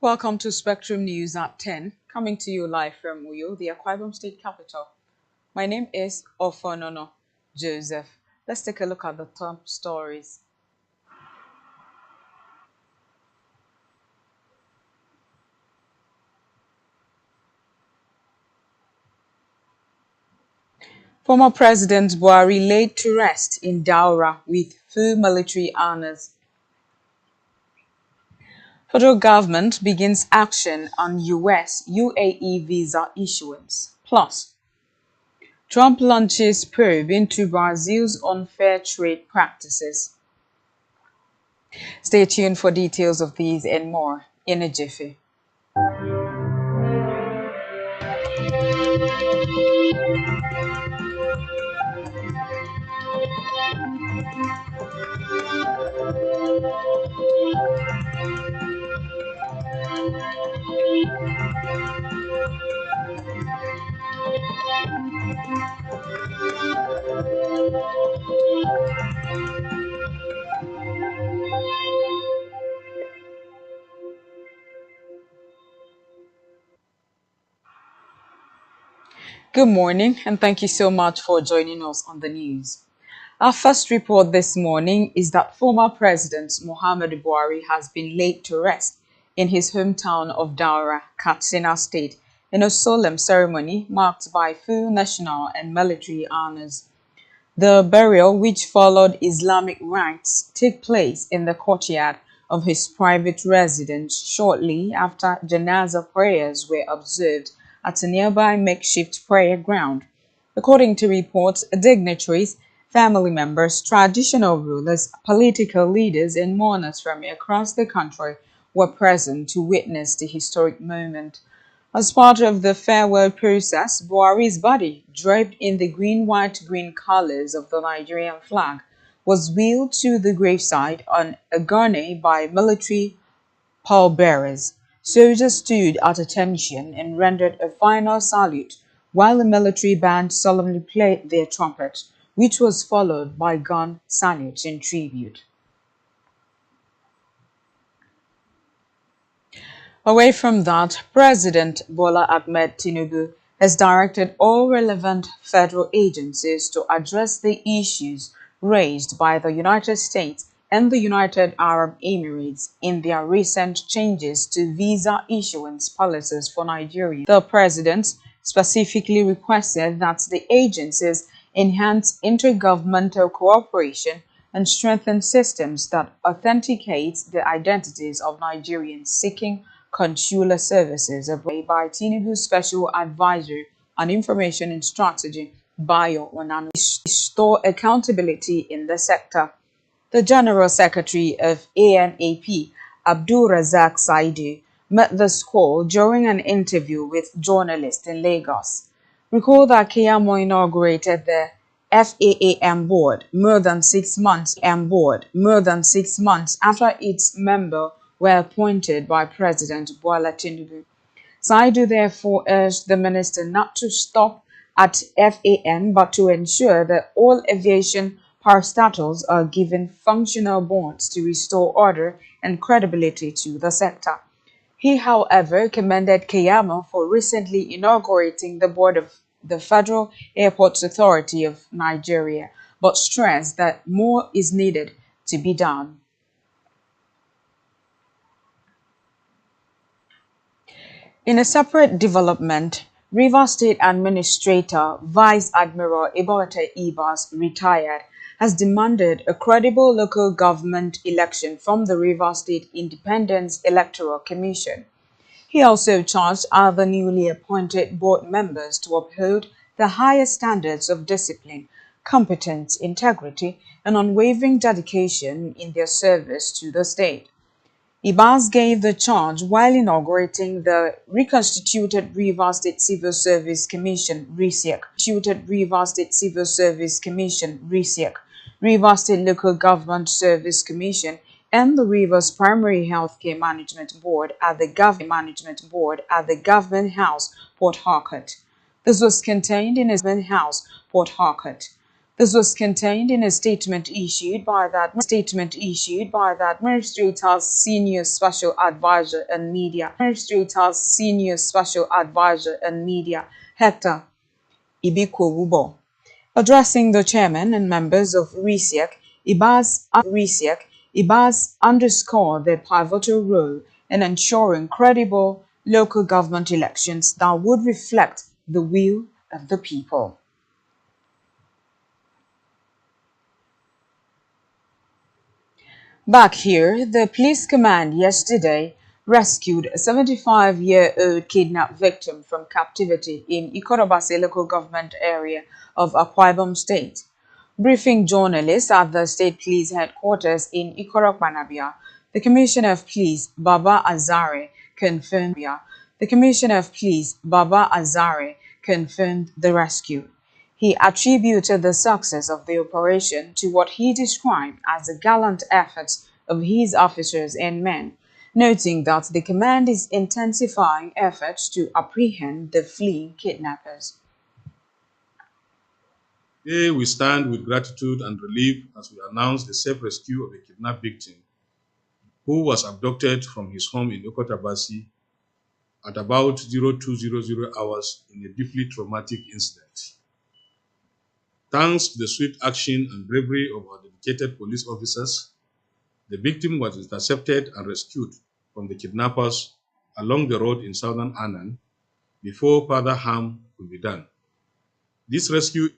Welcome to Spectrum News at 10, coming to you live from Uyo, the Akwa Ibom State capital. My name is Ofonono Joseph. Let's take a look at the top stories. Former President Buhari laid to rest in Daura with full military honors. Federal government begins action on US UAE visa issuance. Plus, Trump launches probe into Brazil's unfair trade practices. Stay tuned for details of these and more in a jiffy. Good morning, and thank you so much for joining us on the news. Our first report this morning is that former President Muhammadu Buhari has been laid to rest in his hometown of Daura, Katsina State, in a solemn ceremony marked by full national and military honors. The burial, which followed Islamic rites, took place in the courtyard of his private residence shortly after Janaza prayers were observed at a nearby makeshift prayer ground. According to reports, dignitaries, family members, traditional rulers, political leaders, and mourners from across the country were present to witness the historic moment. As part of the farewell process, Buhari's body, draped in the green-white-green colors of the Nigerian flag, was wheeled to the graveside on a gurney by military pallbearers. Soldiers stood at attention and rendered a final salute, while the military band solemnly played their trumpet, which was followed by gun salutes in tribute. Away from that, President Bola Ahmed Tinubu has directed all relevant federal agencies to address the issues raised by the United States and the United Arab Emirates in their recent changes to visa issuance policies for Nigeria. The president specifically requested that the agencies enhance intergovernmental cooperation and strengthen systems that authenticate the identities of Nigerians seeking consular services by Tinubu's Special Advisor on Information and Strategy, Bayo Onanu, restore accountability in the sector. The General Secretary of ANAP, Abdul Razak Saidu, met this call during an interview with journalists in Lagos. Recall that Keyamo inaugurated the FAAM board more than 6 months after its member were appointed by President Bola Tinubu. Saidu therefore urged the minister not to stop at FAM but to ensure that all aviation parastatals are given functional boards to restore order and credibility to the sector. He, however, commended Keyamo for recently inaugurating the board of the Federal Airports Authority of Nigeria, but stressed that more is needed to be done. In a separate development, Rivers State Administrator Vice Admiral Ibote Ibas, retired, has demanded a credible local government election from the Rivers State Independent Electoral Commission. He also charged other newly appointed board members to uphold the highest standards of discipline, competence, integrity, and unwavering dedication in their service to the state. Ibas gave the charge while inaugurating the reconstituted Rivers State Civil Service Commission (RISEC), Rivers State Local Government Service Commission, and the Rivers Primary Healthcare Management Board at the Government House, Port Harcourt. This was contained in his Government House, Port Harcourt. This was contained in a statement issued by that administrator's senior special advisor and media, Hector Ibiko. Addressing the chairman and members of RISIAC, Ibas underscored their pivotal role in ensuring credible local government elections that would reflect the will of the people. Back here, the police command yesterday rescued a 75-year-old kidnapped victim from captivity in Ikorobase local government area of Akwa Ibom State. Briefing journalists at the state police headquarters in Ikorokpanabia, the Commissioner of Police, Baba Azare, confirmed the rescue. He attributed the success of the operation to what he described as the gallant efforts of his officers and men, noting that the command is intensifying efforts to apprehend the fleeing kidnappers. Today we stand with gratitude and relief as we announce the safe rescue of a kidnapped victim who was abducted from his home in Okotabasi at about 0200 hours in a deeply traumatic incident. Thanks to the swift action and bravery of our dedicated police officers, the victim was intercepted and rescued from the kidnappers along the road in southern Annan before further harm could be done. This rescue,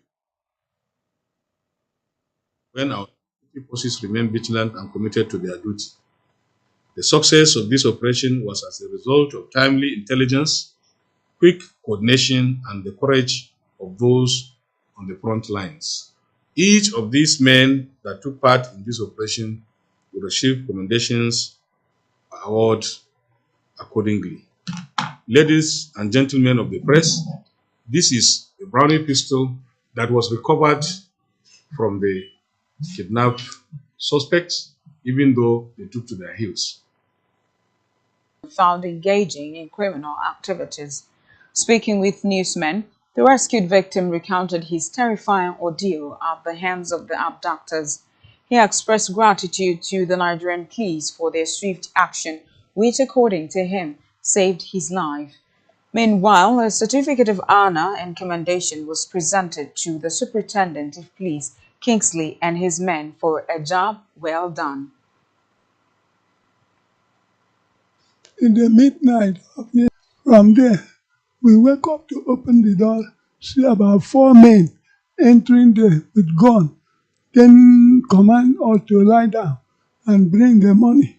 when our forces remain vigilant and committed to their duty. The success of this operation was as a result of timely intelligence, quick coordination, and the courage of those on the front lines. Each of these men that took part in this operation will receive commendations awards accordingly. Ladies and gentlemen of the press, this is a Browning pistol that was recovered from the kidnapped suspects, even though they took to their heels. Found engaging in criminal activities. Speaking with newsmen, the rescued victim recounted his terrifying ordeal at the hands of the abductors. He expressed gratitude to the Nigerian police for their swift action, which, according to him, saved his life. Meanwhile, a certificate of honor and commendation was presented to the Superintendent of Police, Kingsley, and his men for a job well done. In the midnight of the from there, we wake up to open the door, see about 4 men entering there with gun, then command us to lie down and bring the money.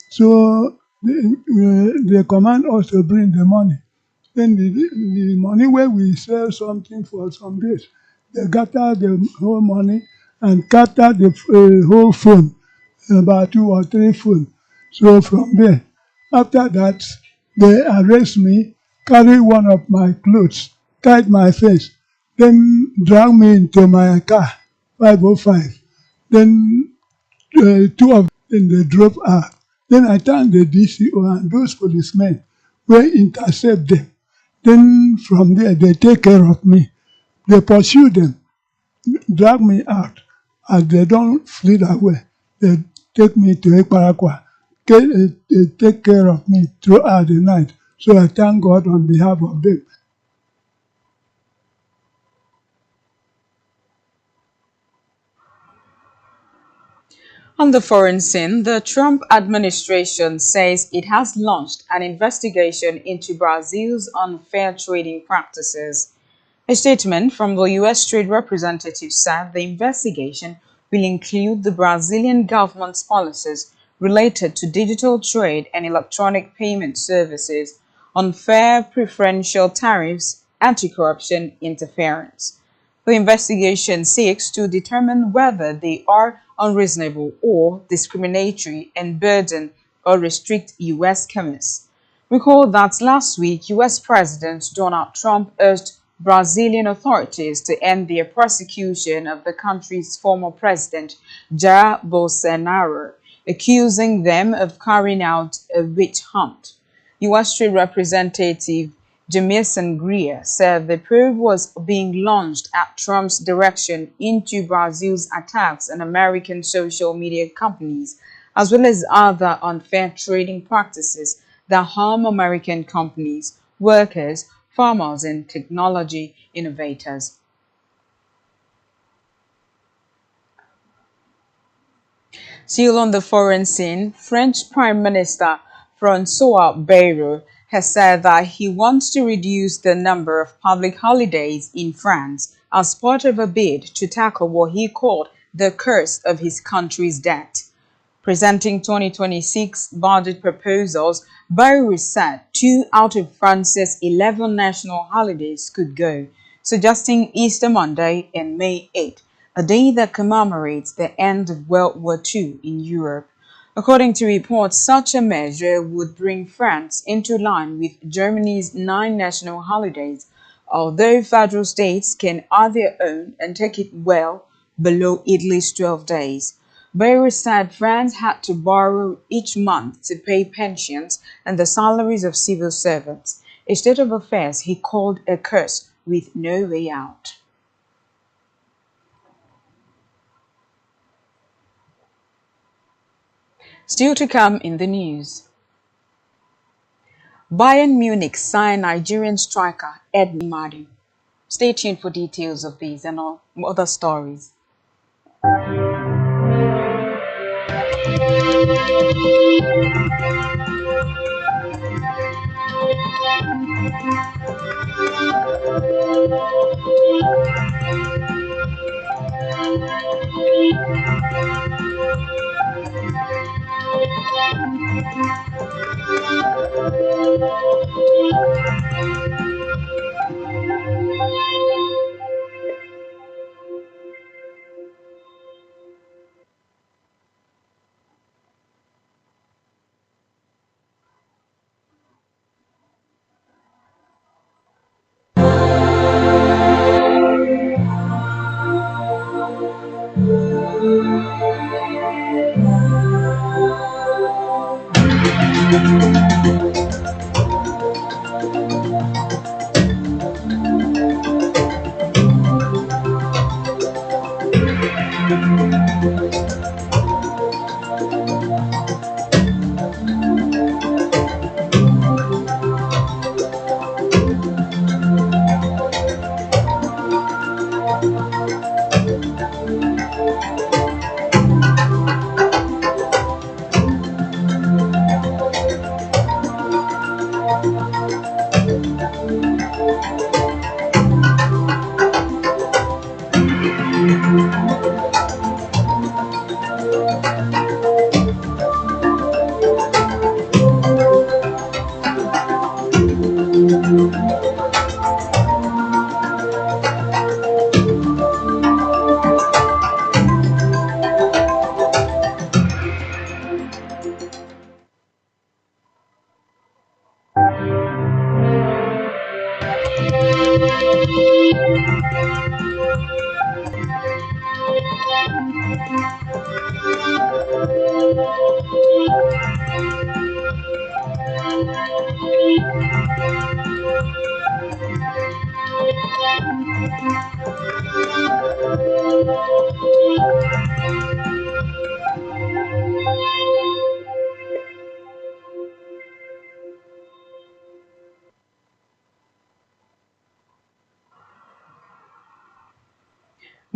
So they command us to bring the money. Then the money where we sell something for some days, they gather the whole money and gather the whole phone, about 2 or 3 phones. So from there, after that, they arrest me, carry one of my clothes, tied my face, then drag me into my car, 505. Then 2 of them, they drove out. Then I thank the DCO and those policemen will intercept them. Then from there, they take care of me. They pursue them, drag me out. As they don't flee away, they take me to Ekparakwa. They take care of me throughout the night. So I thank God on behalf of them. On the foreign scene, the Trump administration says it has launched an investigation into Brazil's unfair trading practices. A statement from the U.S. Trade Representative said the investigation will include the Brazilian government's policies related to digital trade and electronic payment services, unfair preferential tariffs, anti-corruption interference. The investigation seeks to determine whether they are unreasonable or discriminatory and burden or restrict U.S. commerce. Recall that last week, U.S. President Donald Trump urged Brazilian authorities to end their prosecution of the country's former president, Jair Bolsonaro, accusing them of carrying out a witch hunt. U.S. Trade Representative Jamieson Greer, said the probe was being launched at Trump's direction into Brazil's attacks on American social media companies, as well as other unfair trading practices that harm American companies, workers, farmers, and technology innovators. Still on the foreign scene, French Prime Minister François Bayrou has said that he wants to reduce the number of public holidays in France as part of a bid to tackle what he called the curse of his country's debt. Presenting 2026 budget proposals, Bayrou said 2 out of France's 11 national holidays could go, suggesting Easter Monday and May 8, a day that commemorates the end of World War II in Europe. According to reports, such a measure would bring France into line with Germany's 9 national holidays, although federal states can add their own and take it well below Italy's 12 days. Bayrou said France had to borrow each month to pay pensions and the salaries of civil servants, a state of affairs he called a curse with no way out. Still to come in the news. Bayern Munich signed Nigerian striker Ed Madu. Stay tuned for details of these and all other stories.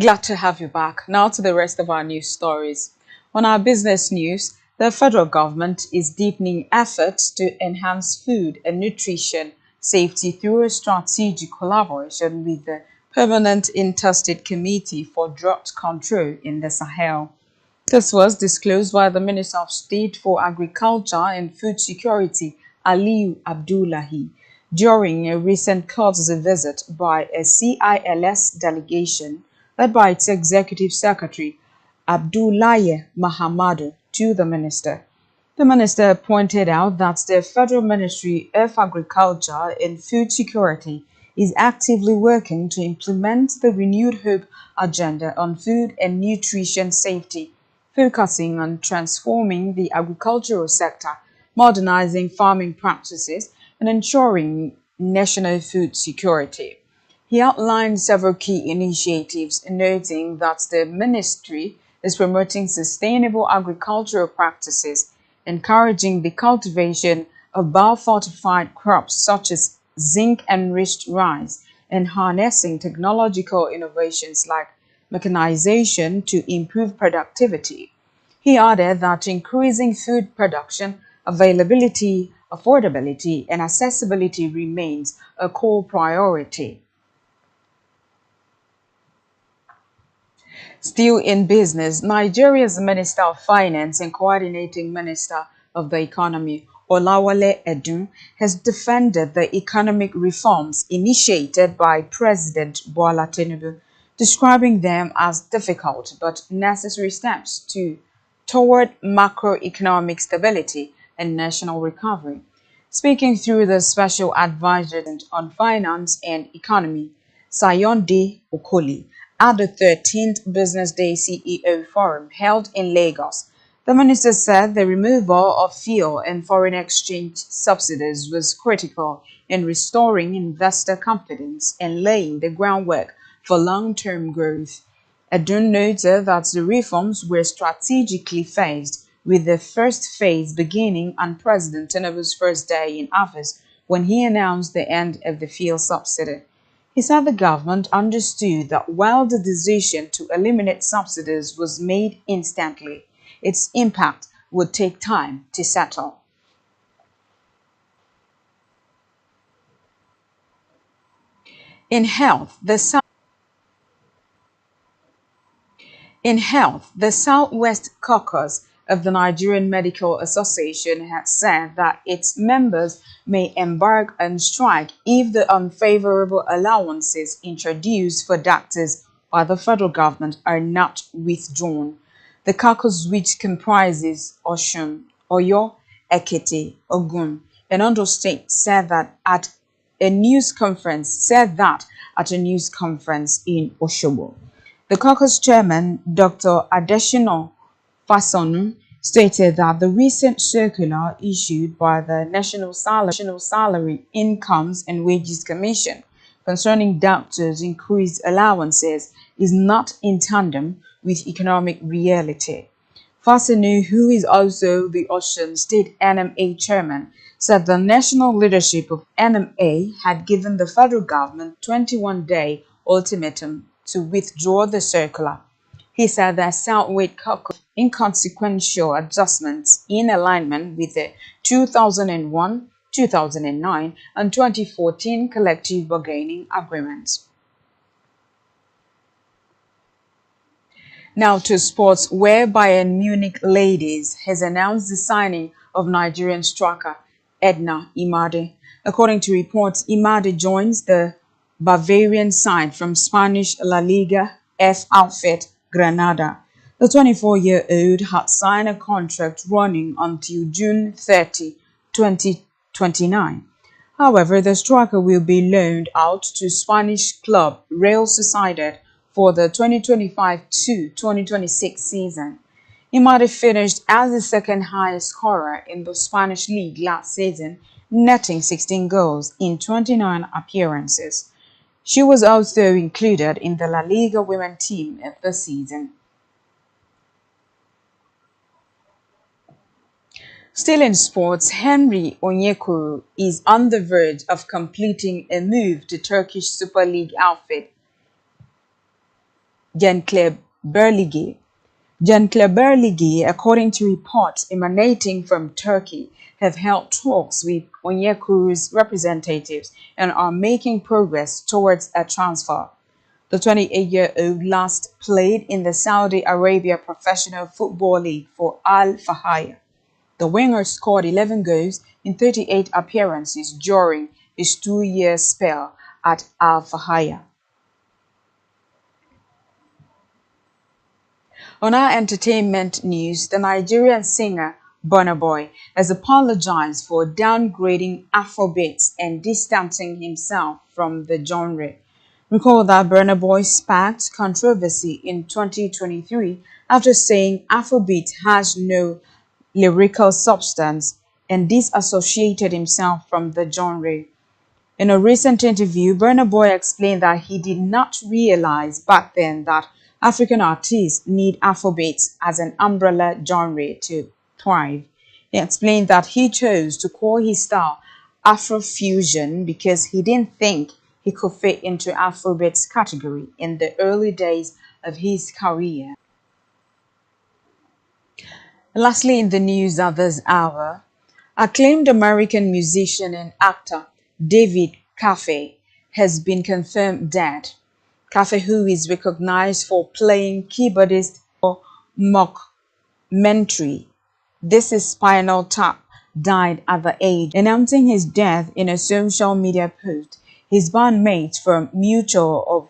Glad to have you back. Now to the rest of our news stories. On our business news, the federal government is deepening efforts to enhance food and nutrition safety through a strategic collaboration with the Permanent Interstate Committee for Drought Control in the Sahel. This was disclosed by the Minister of State for Agriculture and Food Security, Aliyu Abdullahi, during a recent courtesy visit by a CILS delegation led by its Executive Secretary, Abdullahi Mahamadu, to the minister. The minister pointed out that the Federal Ministry of Agriculture and Food Security is actively working to implement the renewed hope agenda on food and nutrition safety, focusing on transforming the agricultural sector, modernizing farming practices, and ensuring national food security. He outlined several key initiatives, noting that the ministry is promoting sustainable agricultural practices, encouraging the cultivation of biofortified crops such as zinc-enriched rice, and harnessing technological innovations like mechanization to improve productivity. He added that increasing food production, availability, affordability, and accessibility remains a core priority. Still in business, Nigeria's Minister of Finance and Coordinating Minister of the Economy, Olawale Edun, has defended the economic reforms initiated by President Bola Tinubu, describing them as difficult but necessary steps toward macroeconomic stability and national recovery. Speaking through the Special Advisor on Finance and Economy, Sayonde Okoli, at the 13th Business Day CEO Forum held in Lagos, the minister said the removal of fuel and foreign exchange subsidies was critical in restoring investor confidence and laying the groundwork for long-term growth. Edun noted that the reforms were strategically phased, with the first phase beginning on President Tinubu's first day in office when he announced the end of the fuel subsidy. He said the government understood that while the decision to eliminate subsidies was made instantly, its impact would take time to settle. In health, the Southwest Caucus of the Nigerian Medical Association has said that its members may embark on strike if the unfavorable allowances introduced for doctors by the federal government are not withdrawn. The caucus, which comprises Osun, Oyo, Ekiti, Ogun, and Ondo State, said that at a news conference in Oshobo. The caucus chairman, Dr. Adeshino Fasonu, stated that the recent circular issued by the National Salary, Incomes and Wages Commission concerning doctors' increased allowances is not in tandem with economic reality. Fasanu, who is also the Osun State NMA chairman, said the national leadership of NMA had given the federal government 21-day ultimatum to withdraw the circular. He said that Southwest Caucus inconsequential adjustments in alignment with the 2001, 2009, and 2014 collective bargaining agreements. Now to sports, where Bayern Munich ladies has announced the signing of Nigerian striker Edna Imade. According to reports, Imade joins the Bavarian side from Spanish La Liga F outfit Granada. The 24-year-old had signed a contract running until June 30, 2029. However, the striker will be loaned out to Spanish club Real Sociedad for the 2025-2026 season. Imade finished as the second highest scorer in the Spanish league last season, netting 16 goals in 29 appearances. She was also included in the La Liga women team of the season. Still in sports, Henry Onyekuru is on the verge of completing a move to Turkish Super League outfit Gençlerbirliği. Gençlerbirliği, according to reports emanating from Turkey, have held talks with Onyekuru's representatives and are making progress towards a transfer. The 28-year-old last played in the Saudi Arabia Professional Football League for Al Fahaya. The winger scored 11 goals in 38 appearances during his 2-year spell at Al Fahaya. On our entertainment news, the Nigerian singer Burna Boy has apologized for downgrading Afrobeats and distancing himself from the genre. Recall that Burna Boy sparked controversy in 2023 after saying Afrobeat has no lyrical substance and disassociated himself from the genre. In a recent interview, Burna Boy explained that he did not realize back then that African artists need Afrobeats as an umbrella genre to thrive. He explained that he chose to call his style Afrofusion because he didn't think he could fit into Afrobeats category in the early days of his career. Lastly, in the news at this hour, acclaimed American musician and actor David Cafe has been confirmed dead. Cafe, who is recognized for playing keyboardist for Mockumentary This is Spinal Tap, died at the age. Announcing his death in a social media post, his bandmates from Mutual of